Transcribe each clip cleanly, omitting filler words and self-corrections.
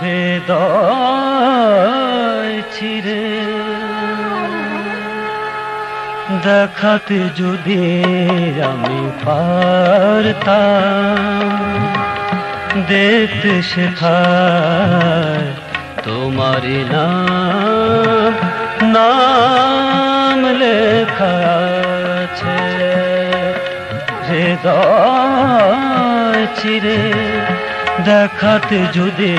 হৃদয় ছিঁড়ে দেখাতে যদি আমি পারতাম, দেখতে শেখায় তোমারই নাম, নাম লেখা আছে হৃদয় ছিঁড়ে দেখাতে যদি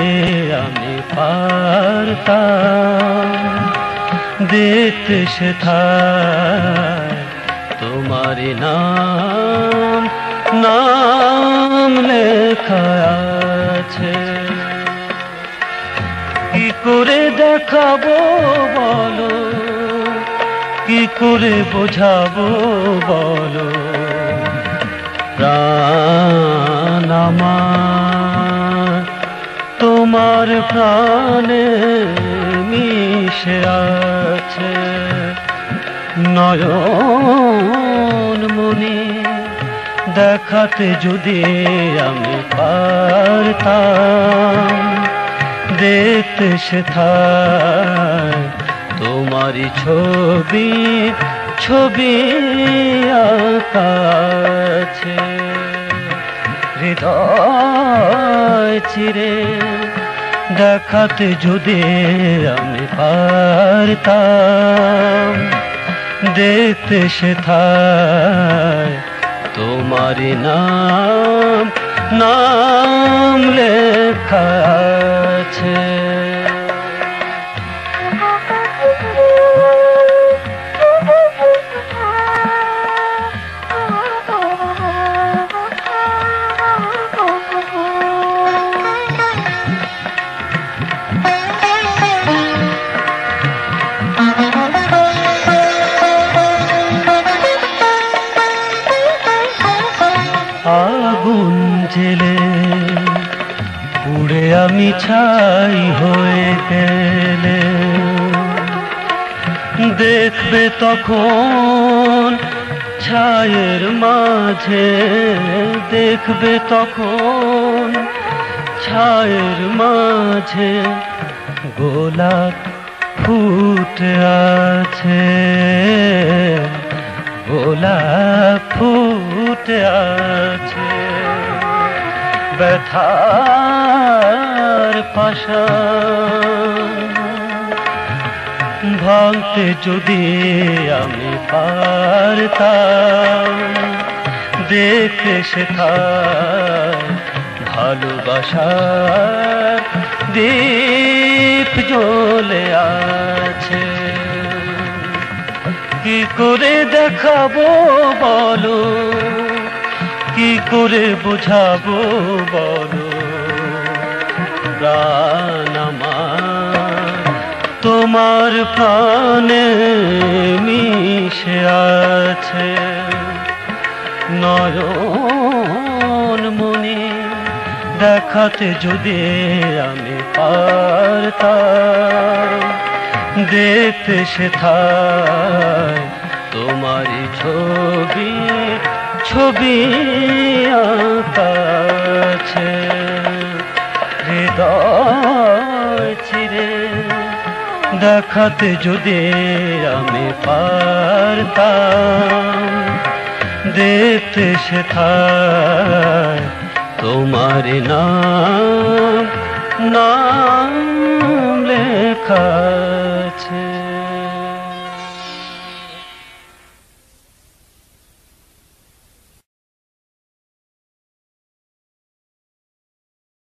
আমি পারতাম, দেখতে শেখায় তোমারই নাম, নাম লেখা আছে। কি করে দেখাবো বলো, কি করে বোঝাবো বলো, প্রাণ আমার তোমার প্রাণে মিশে আছে। নয়ন মনি দেখাতে যদি আমি পারতাম, দেখতে শেখায় তোমারই ছবি, ছবি আঁকা আছে হৃদয় ছিঁড়ে দেখাতে যদি আমি পারতাম, দেখতে শেখায় তোমারই নাম, নাম লেখা আছে। আগুন জেলে পুড়ে আমি ছাই হয়ে গেলে দেখবে তখন ছায়ের মাঝে, দেখবে তখন ছায়ের মাঝে গোলাপ ফুটে আছে, গোলাপ ফুটে আছে। ব্যথার পাশান ভাঙতে যদি আমি পারতাম, দেখতে শেখায় ভালোবাসার দীপ জ্বলে আছে। কি করে দেখাবো বলো, কি করে বোঝাবো বলো, প্রাণ আমার তোমার প্রাণে মিশে আছে। নয়ন মনি দেখাতে যদি আমি পারতাম, দেখতে শেখায় তোমারই ছবি, ছবি আঁকা আছে হৃদয় ছিঁড়ে দেখাতে যদি আমি পারতাম, দেখতে শেখায় তোমারই নাম, নাম লেখা